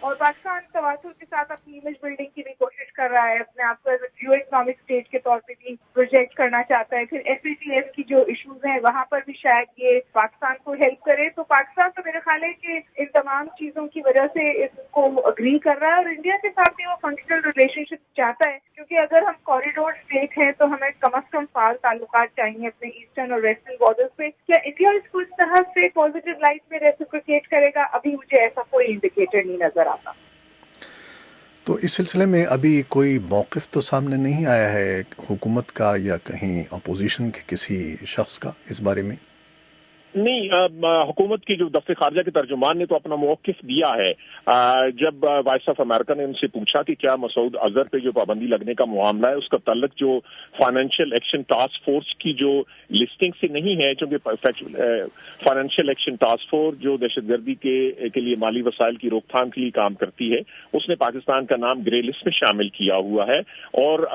اور پاکستان تواتر کے ساتھ اپنی امیج بلڈنگ کی بھی کوشش کر رہا ہے، اپنے آپ کو as a geo economic state کے طور پہ بھی پروجیکٹ کرنا چاہتا ہے. پھر FATF کی جو ایشوز ہیں وہاں پر بھی شاید یہ پاکستان کو ہیلپ کرے. تو پاکستان تو میرے خیال ہے کہ ان تمام چیزوں کی وجہ سے اس کو اگری کر رہا ہے، اور انڈیا کے ساتھ بھی وہ فنکشنل ریلیشن شپ چاہتا ہے، کیونکہ اگر ہم کوریڈور اسٹیٹ ہیں تو ہمیں کم از کم فعال تعلقات چاہیے اپنے ایسٹرن اور ویسٹرن بارڈرز پہ. کیا انڈیا اس کو اس طرح سے پازیٹیو لائٹ میں ریسیپروکیٹ کرے گا؟ ابھی مجھے ایسا کوئی انڈیکیٹر نہیں نظر آتا. تو اس سلسلے میں ابھی کوئی موقف تو سامنے نہیں آیا ہے حکومت کا یا کہیں اپوزیشن کے کسی شخص کا اس بارے میں؟ نہیں، حکومت کی جو دفتر خارجہ کے ترجمان نے تو اپنا موقف دیا ہے. جب وائس آف امریکہ نے ان سے پوچھا کہ کیا مسعود اظہر پہ جو پابندی لگنے کا معاملہ ہے اس کا تعلق جو فائنینشیل ایکشن ٹاسک فورس کی جو لسٹنگ سے نہیں ہے، چونکہ فائنینشیل ایکشن ٹاسک فورس جو دہشت گردی کے لیے مالی وسائل کی روک تھام کے لیے کام کرتی ہے، اس نے پاکستان کا نام گرے لسٹ میں شامل کیا ہوا ہے، اور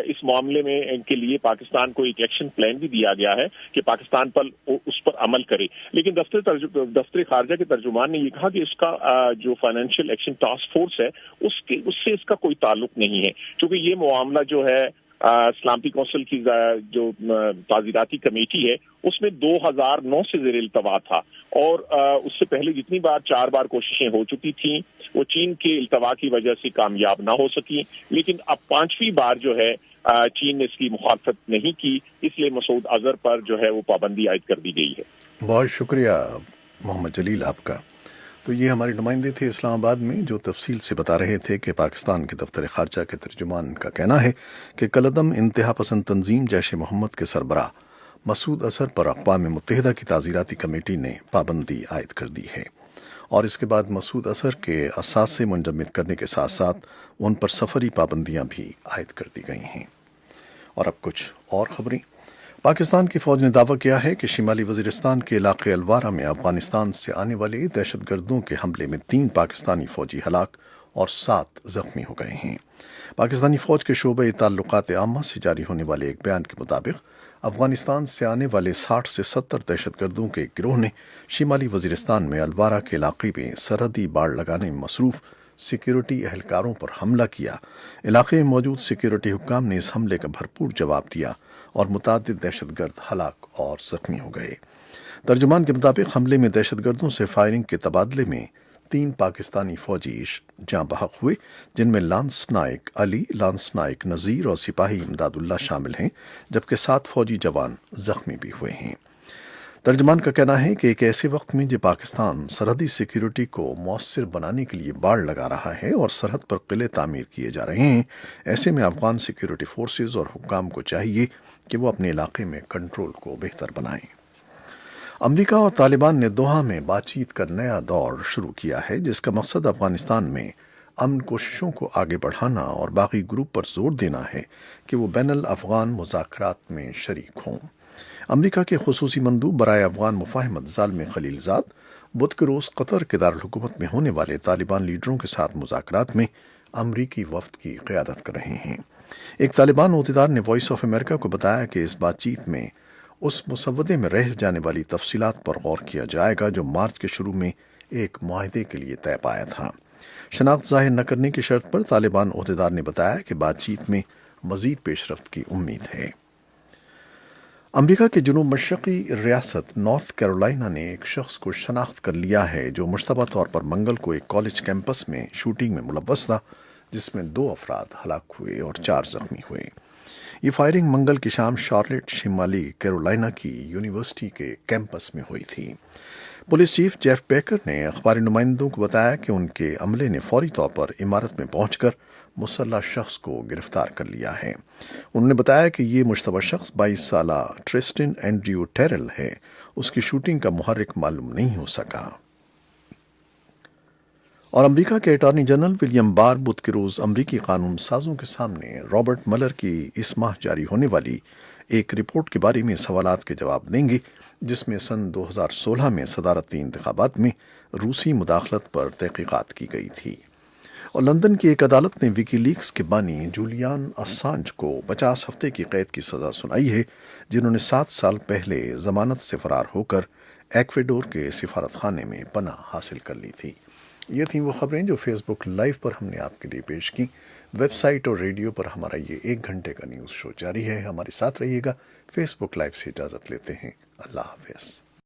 اس معاملے میں کے لیے پاکستان کو ایک ایکشن پلان بھی دیا گیا ہے کہ پاکستان پر اس پر عمل کرے. لیکن دفتر خارجہ کے ترجمان نے یہ کہا کہ اس کا جو فائنینشیل ایکشن ٹاسک فورس ہے اس سے اس کا کوئی تعلق نہیں ہے، کیونکہ یہ معاملہ جو ہے سلامتی کونسل کی جو تعزیراتی کمیٹی ہے اس میں 2009 سے زیر التوا تھا، اور اس سے پہلے جتنی بار 4 بار کوششیں ہو چکی تھیں وہ چین کے التوا کی وجہ سے کامیاب نہ ہو سکی. لیکن اب 5ویں بار جو ہے چین نے اس کی مخالفت نہیں کی، اس لیے مسعود اظہر پر جو ہے وہ پابندی عائد کر دی گئی ہے. بہت شکریہ محمد جلیل آپ کا. تو یہ ہمارے نمائندے تھے اسلام آباد میں جو تفصیل سے بتا رہے تھے کہ پاکستان کے دفتر خارجہ کے ترجمان کا کہنا ہے کہ کالعدم انتہا پسند تنظیم جیش محمد کے سربراہ مسعود اظہر پر اقوام متحدہ کی تعزیراتی کمیٹی نے پابندی عائد کر دی ہے، اور اس کے بعد مسعود اظہر کے اثاثے منجمد کرنے کے ساتھ ساتھ ان پر سفری پابندیاں بھی عائد کر دی گئی ہیں. اور اب کچھ اور خبریں. پاکستان کی فوج نے دعویٰ کیا ہے کہ شمالی وزیرستان کے علاقے الوارہ میں افغانستان سے آنے والے دہشت گردوں کے حملے میں 3 پاکستانی فوجی ہلاک اور 7 زخمی ہو گئے ہیں. پاکستانی فوج کے شعبہ تعلقات عامہ سے جاری ہونے والے ایک بیان کے مطابق افغانستان سے آنے والے 60 سے 70 دہشت گردوں کے ایک گروہ نے شمالی وزیرستان میں الوارہ کے علاقے میں سرحدی باڑ لگانے میں مصروف سیکیورٹی اہلکاروں پر حملہ کیا. علاقے میں موجود سیکیورٹی حکام نے اس حملے کا بھرپور جواب دیا اور متعدد دہشت گرد ہلاک اور زخمی ہو گئے. ترجمان کے مطابق حملے میں دہشت گردوں سے فائرنگ کے تبادلے میں 3 پاکستانی فوجی جاں بحق ہوئے، جن میں لانس نائک علی، لانس نائک نذیر اور سپاہی امداد اللہ شامل ہیں، جبکہ 7 فوجی جوان زخمی بھی ہوئے ہیں. ترجمان کا کہنا ہے کہ ایک ایسے وقت میں جب پاکستان سرحدی سیکیورٹی کو مؤثر بنانے کے لیے باڑ لگا رہا ہے اور سرحد پر قلعے تعمیر کیے جا رہے ہیں، ایسے میں افغان سیکیورٹی فورسز اور حکام کو چاہیے کہ وہ اپنے علاقے میں کنٹرول کو بہتر بنائیں. امریکہ اور طالبان نے دوحہ میں بات چیت کا نیا دور شروع کیا ہے، جس کا مقصد افغانستان میں امن کوششوں کو آگے بڑھانا اور باغی گروپ پر زور دینا ہے کہ وہ بین الافغان مذاکرات میں شریک ہوں. امریکہ کے خصوصی مندوب برائے افغان مفاہمت زالم خلیل زاد بدھ کے روز قطر کے دارالحکومت میں ہونے والے طالبان لیڈروں کے ساتھ مذاکرات میں امریکی وفد کی قیادت کر رہے ہیں. ایک طالبان عہدیدار نے وائس آف امریکہ کو بتایا کہ اس بات چیت میں اس مسودے میں رہ جانے والی تفصیلات پر غور کیا جائے گا جو مارچ کے شروع میں ایک معاہدے کے لیے طے پایا تھا. شناخت ظاہر نہ کرنے کی شرط پر طالبان عہدیدار نے بتایا کہ بات چیت میں مزید پیش رفت کی امید ہے. امریکہ کے جنوب مشرقی ریاست نارتھ کیرولائنا نے ایک شخص کو شناخت کر لیا ہے جو مشتبہ طور پر منگل کو ایک کالج کیمپس میں شوٹنگ میں ملوث تھا، جس میں 2 افراد ہلاک ہوئے اور 4 زخمی ہوئے. یہ فائرنگ منگل کی شام شارلٹ شمالی کیرولائنا کی یونیورسٹی کے کیمپس میں ہوئی تھی. پولیس چیف جیف بیکر نے اخباری نمائندوں کو بتایا کہ ان کے عملے نے فوری طور پر عمارت میں پہنچ کر مسلح شخص کو گرفتار کر لیا ہے. انہوں نے بتایا کہ یہ مشتبہ شخص 22 سالہ ٹرسٹن اینڈریو ٹیرل ہے. اس کی شوٹنگ کا محرک معلوم نہیں ہو سکا. اور امریکہ کے اٹارنی جنرل ولیم بار بدھ کے روز امریکی قانون سازوں کے سامنے رابرٹ ملر کی اس ماہ جاری ہونے والی ایک رپورٹ کے بارے میں سوالات کے جواب دیں گے، جس میں سن 2016 میں صدارتی انتخابات میں روسی مداخلت پر تحقیقات کی گئی تھی. اور لندن کی ایک عدالت نے ویکی لیکس کے بانی جولیان اسانج کو 50 ہفتے کی قید کی سزا سنائی ہے، جنہوں نے 7 سال پہلے ضمانت سے فرار ہو کر ایکویڈور کے سفارت خانے میں پناہ حاصل کر لی تھی. یہ تھیں وہ خبریں جو فیس بک لائیو پر ہم نے آپ کے لیے پیش کی. ویب سائٹ اور ریڈیو پر ہمارا یہ 1 گھنٹے کا نیوز شو جاری ہے. ہمارے ساتھ رہیے گا. فیس بک لائیو سے اجازت لیتے ہیں. اللہ حافظ.